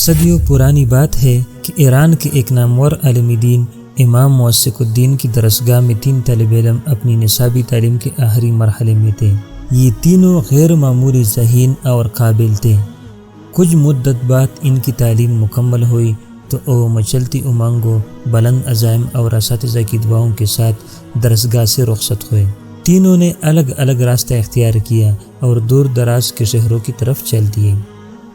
صدیوں پرانی بات ہے کہ ایران کے ایک نامور عالم دین امام موثق الدین کی درسگاہ میں 3 طالب علم اپنی نصابی تعلیم کے آخری مرحلے میں تھے۔ یہ تینوں غیر معمولی ذہین اور قابل تھے۔ کچھ مدت بعد ان کی تعلیم مکمل ہوئی تو وہ مچلتی امنگوں، بلند عزائم اور اساتذہ کی دعاؤں کے ساتھ درسگاہ سے رخصت ہوئے۔ تینوں نے الگ الگ راستہ اختیار کیا اور دور دراز کے شہروں کی طرف چل دیے۔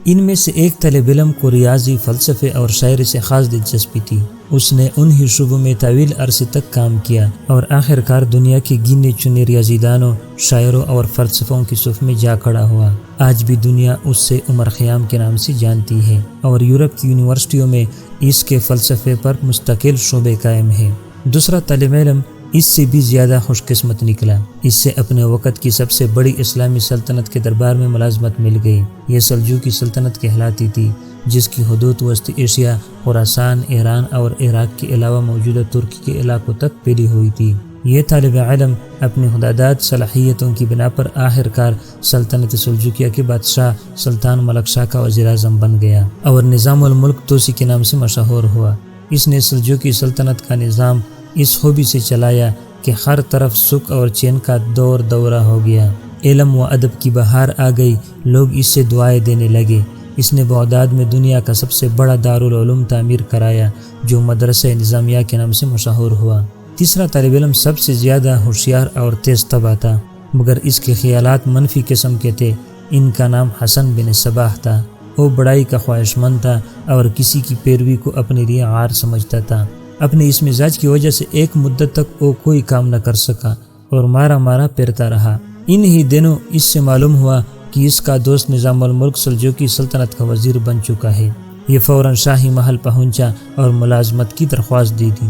ان میں سے ایک طالب علم کو ریاضی، فلسفے اور شاعری سے خاص دلچسپی تھی۔ اس نے انہی شعبوں میں طویل عرصے تک کام کیا اور آخر کار دنیا کے گنے چنے ریاضی دانوں، شاعروں اور فلسفوں کی صف میں جا کھڑا ہوا۔ آج بھی دنیا اس سے عمر خیام کے نام سے جانتی ہے اور یورپ کی یونیورسٹیوں میں اس کے فلسفے پر مستقل شعبے قائم ہیں۔ دوسرا طالب علم اس سے بھی زیادہ خوش قسمت نکلا۔ اس سے اپنے وقت کی سب سے بڑی اسلامی سلطنت کے دربار میں ملازمت مل گئی۔ یہ سلجوقی سلطنت کہلاتی تھی، جس کی حدود وسطی ایشیا، خراسان، ایران اور عراق کے علاوہ موجودہ ترکی کے علاقوں تک پھیلی ہوئی تھی۔ یہ طالب علم اپنی خداداد صلاحیتوں کی بنا پر آخر کار سلطنت سلجوقیہ کے بادشاہ سلطان ملک شاہ کا وزیر اعظم بن گیا اور نظام الملک توسی کے نام سے مشہور ہوا۔ اس نے سلجوقی سلطنت کا نظام اس خوبی سے چلایا کہ ہر طرف سکھ اور چین کا دورہ ہو گیا۔ علم و ادب کی بہار آ گئی، لوگ اس سے دعائیں دینے لگے۔ اس نے بغداد میں دنیا کا سب سے بڑا دارالعلوم تعمیر کرایا، جو مدرسہ نظامیہ کے نام سے مشہور ہوا۔ تیسرا طالب علم سب سے زیادہ ہوشیار اور تیز طبع تھا، مگر اس کے خیالات منفی قسم کے تھے۔ ان کا نام حسن بن صباح تھا۔ وہ بڑائی کا خواہش مند تھا اور کسی کی پیروی کو اپنے لیے عار سمجھتا تھا۔ اپنے اس مزاج کی وجہ سے ایک مدت تک وہ کوئی کام نہ کر سکا اور مارا پھرتا رہا۔ انہی دنوں اس سے معلوم ہوا کہ اس کا دوست نظام الملک سلجوقی سلطنت کا وزیر بن چکا ہے۔ یہ فوراً شاہی محل پہنچا اور ملازمت کی درخواست دی تھی۔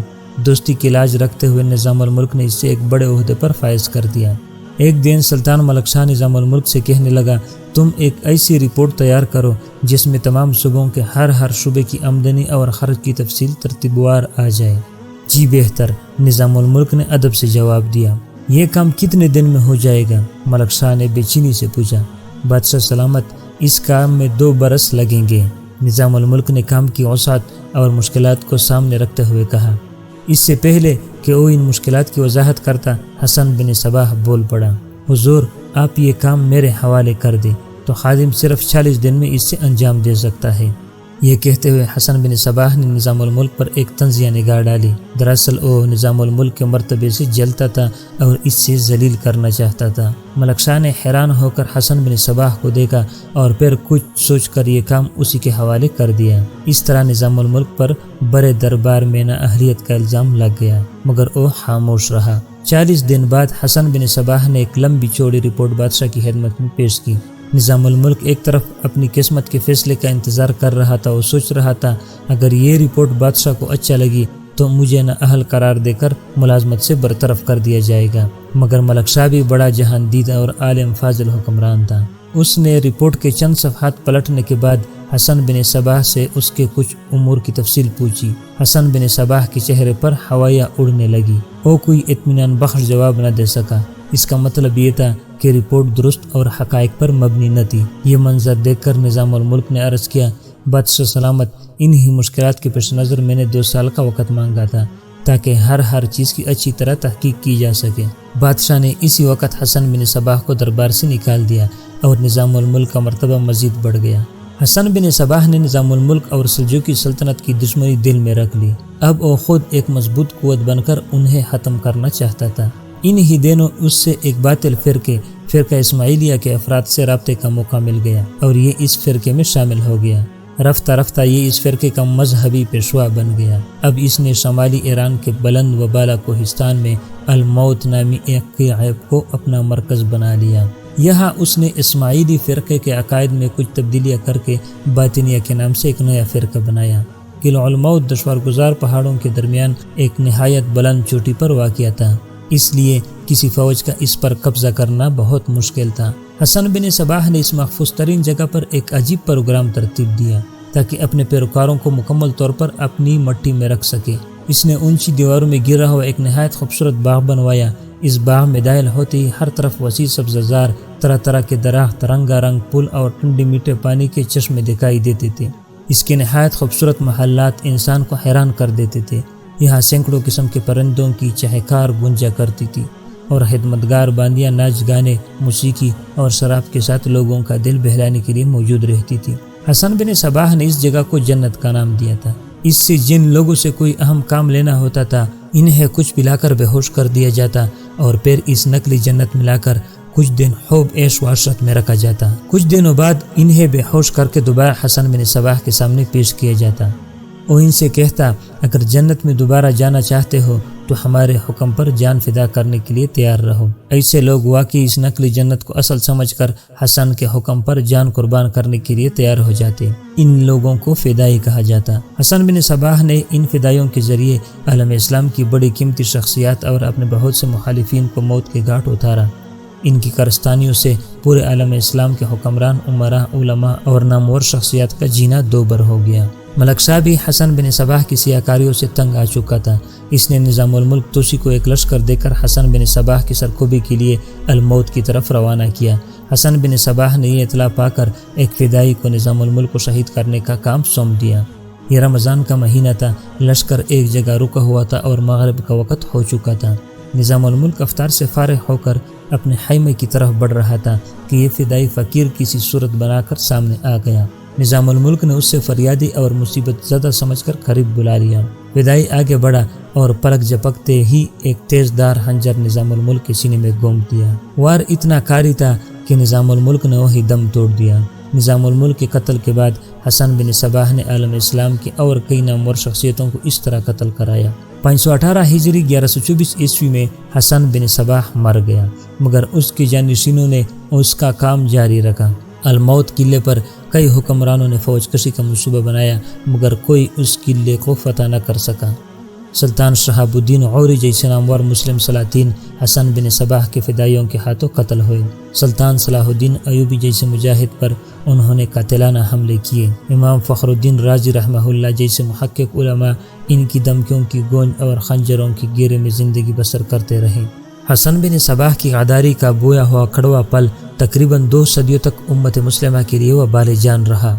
دوستی کی لاج رکھتے ہوئے نظام الملک نے اس سے ایک بڑے عہدے پر فائز کر دیا۔ ایک دن سلطان ملک شاہ نظام الملک سے کہنے لگا، تم ایک ایسی رپورٹ تیار کرو جس میں تمام صوبوں کے ہر شعبے کی آمدنی اور خرچ کی تفصیل ترتیب وار آ جائے۔ جی بہتر، نظام الملک نے ادب سے جواب دیا۔ یہ کام کتنے دن میں ہو جائے گا؟ ملک شاہ نے بے چینی سے پوچھا۔ بادشاہ سلامت، اس کام میں 2 برس لگیں گے۔ نظام الملک نے کام کی وسعت اور مشکلات کو سامنے رکھتے ہوئے کہا۔ اس سے پہلے کہ وہ ان مشکلات کی وضاحت کرتا، حسن بن صباح بول پڑا، حضور آپ یہ کام میرے حوالے کر دیں تو خادم صرف 40 دن میں اس سے انجام دے سکتا ہے۔ یہ کہتے ہوئے حسن بن صباح نے نظام الملک پر ایک طنزیہ نگاہ ڈالی۔ دراصل وہ نظام الملک کے مرتبے سے جلتا تھا اور اس سے ذلیل کرنا چاہتا تھا۔ ملک شاہ نے حیران ہو کر حسن بن صباح کو دیکھا اور پھر کچھ سوچ کر یہ کام اسی کے حوالے کر دیا۔ اس طرح نظام الملک پر بڑے دربار میں نااہلیت کا الزام لگ گیا، مگر وہ خاموش رہا۔ 40 دن بعد حسن بن صباح نے ایک لمبی چوڑی رپورٹ بادشاہ کی خدمت میں پیش کی۔ نظام الملک ایک طرف اپنی قسمت کے فیصلے کا انتظار کر رہا تھا اور سوچ رہا تھا، اگر یہ رپورٹ بادشاہ کو اچھا لگی تو مجھے نااہل قرار دے کر ملازمت سے برطرف کر دیا جائے گا۔ مگر ملک شاہ بھی بڑا جہان دیدہ اور عالم فاضل حکمران تھا۔ اس نے رپورٹ کے چند صفحات پلٹنے کے بعد حسن بن صباح سے اس کے کچھ امور کی تفصیل پوچھی۔ حسن بن صباح کے چہرے پر ہوائیاں اڑنے لگی۔ وہ کوئی اطمینان بخش جواب نہ دے سکا۔ اس کا مطلب یہ تھا کہ رپورٹ درست اور حقائق پر مبنی نہ تھی۔ یہ منظر دیکھ کر نظام الملک نے عرض کیا، بادشاہ سلامت، انہی مشکلات کے پیش نظر میں نے 2 سال کا وقت مانگا تھا تاکہ ہر چیز کی اچھی طرح تحقیق کی جا سکے۔ بادشاہ نے اسی وقت حسن بن صباح کو دربار سے نکال دیا اور نظام الملک کا مرتبہ مزید بڑھ گیا۔ حسن بن صباح نے نظام الملک اور سلجوقی سلطنت کی دشمنی دل میں رکھ لی۔ اب وہ خود ایک مضبوط قوت بن کر انہیں ختم کرنا چاہتا تھا۔ انہی دنوں اس سے ایک باطل فرقہ اسماعیلیہ کے افراد سے رابطے کا موقع مل گیا اور یہ اس فرقے میں شامل ہو گیا۔ رفتہ رفتہ یہ اس فرقے کا مذہبی پیشوا بن گیا۔ اب اس نے شمالی ایران کے بلند و بالا کوہستان میں الموت نامی ایک قلعے کو اپنا مرکز بنا لیا۔ یہاں اس نے اسماعیلی فرقے کے عقائد میں کچھ تبدیلیاں کر کے باطنیہ کے نام سے ایک نیا فرقہ بنایا۔ قلعہ الموت دشوار گزار پہاڑوں کے درمیان ایک نہایت بلند چوٹی پر واقع تھا، اس لیے کسی فوج کا اس پر قبضہ کرنا بہت مشکل تھا۔ حسن بن صباح نے اس محفوظ ترین جگہ پر ایک عجیب پروگرام ترتیب دیا تاکہ اپنے پیروکاروں کو مکمل طور پر اپنی مٹی میں رکھ سکے۔ اس نے اونچی دیواروں میں گرا ہوا ایک نہایت خوبصورت باغ بنوایا۔ اس باغ میں داخل ہوتے ہی ہر طرف وسیع سبززار، طرح طرح کے درخت، رنگا رنگ پھول اور ٹھنڈے میٹھے پانی کے چشمے دکھائی دیتے تھے۔ اس کے نہایت خوبصورت محلات انسان کو حیران کر دیتے تھے۔ یہاں سینکڑوں قسم کے پرندوں کی چہکار گونجا کرتی تھی اور خدمتگار باندیاں ناچ گانے، موسیقی اور شراب کے ساتھ لوگوں کا دل بہلانے کے لیے موجود رہتی تھی۔ حسن بن صباح نے اس جگہ کو جنت کا نام دیا تھا۔ اس سے جن لوگوں سے کوئی اہم کام لینا ہوتا تھا انہیں کچھ پلا کر بے ہوش کر دیا جاتا اور پھر اس نقلی جنت ملا کر کچھ دن خوب عیش و عشرت میں رکھا جاتا۔ کچھ دنوں بعد انہیں بے ہوش کر کے دوبارہ حسن بن صباح کے سامنے پیش کیا جاتا۔ وہ ان سے کہتا، اگر جنت میں دوبارہ جانا چاہتے ہو تو ہمارے حکم پر جان فدا کرنے کے لیے تیار رہو۔ ایسے لوگ واقعی اس نقلی جنت کو اصل سمجھ کر حسن کے حکم پر جان قربان کرنے کے لیے تیار ہو جاتے۔ ان لوگوں کو فدائی کہا جاتا۔ حسن بن صباح نے ان فدائیوں کے ذریعے عالم اسلام کی بڑی قیمتی شخصیات اور اپنے بہت سے مخالفین کو موت کے گھاٹ اتارا۔ ان کی کارستانیوں سے پورے عالم اسلام کے حکمران، امراء، علماء اور نامور شخصیات کا جینا دوبر ہو گیا۔ ملک شاہ بھی حسن بن صباح کی سیاکاریوں سے تنگ آ چکا تھا۔ اس نے نظام الملک توسی کو ایک لشکر دے کر حسن بن صباح کی سرکوبی کے لیے الموت کی طرف روانہ کیا۔ حسن بن صباح نے یہ اطلاع پا کر ایک فدائی کو نظام الملک کو شہید کرنے کا کام سونپ دیا۔ یہ رمضان کا مہینہ تھا، لشکر ایک جگہ رکا ہوا تھا اور مغرب کا وقت ہو چکا تھا۔ نظام الملک افطار سے فارغ ہو کر اپنے خیمے کی طرف بڑھ رہا تھا کہ یہ فدائی فقیر کسی صورت بنا کر سامنے آ گیا۔ نظام الملک نے اس سے فریادی اور مصیبت زدہ سمجھ کر قریب بلا لیا۔ فدائی آگے بڑھا اور پلک جھپکتے ہی ایک تیز دار خنجر نظام الملک کے سینے میں گھونپ دیا۔ وار اتنا کاری تھا کہ نظام الملک نے وہی دم توڑ دیا۔ نظام الملک کے قتل کے بعد حسن بن صباح نے عالم اسلام کی اور کئی نامور شخصیتوں کو اس طرح قتل کرایا۔ 518 ہجری 1124 عیسوی میں حسن بن صباح مر گیا، مگر اس کے جانشینوں نے اس کا کام جاری رکھا۔ الموت قلعے پر کئی حکمرانوں نے فوج کشی کا منصوبہ بنایا، مگر کوئی اس قلعے کو فتح نہ کر سکا۔ سلطان شہاب الدین غوری جیسے نامور مسلم سلاطین حسن بن صباح کے فدائیوں کے ہاتھوں قتل ہوئے۔ سلطان صلاح الدین ایوبی جیسے مجاہد پر انہوں نے قاتلانہ حملے کیے۔ امام فخر الدین رازی رحمہ اللہ جیسے محقق علماء ان کی دھمکیوں کی گونج اور خنجروں کی گیرے میں زندگی بسر کرتے رہے۔ حسن بن صباح کی غداری کا بویا ہوا کڑوا پل تقریباً 2 صدیوں تک امت مسلمہ کے لیے وبال جان رہا۔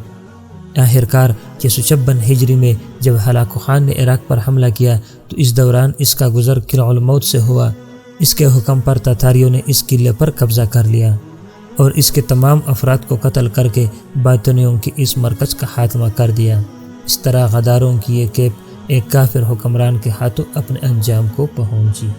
آخرکار 656 ہجری میں جب ہلاکو خان نے عراق پر حملہ کیا تو اس دوران اس کا گزر قلعہ الموت سے ہوا۔ اس کے حکم پر تاتاریوں نے اس قلعے پر قبضہ کر لیا اور اس کے تمام افراد کو قتل کر کے باطنیوں کے اس مرکز کا خاتمہ کر دیا۔ اس طرح غداروں کی یہ کیپ ایک کافر حکمران کے ہاتھوں اپنے انجام کو پہنچی۔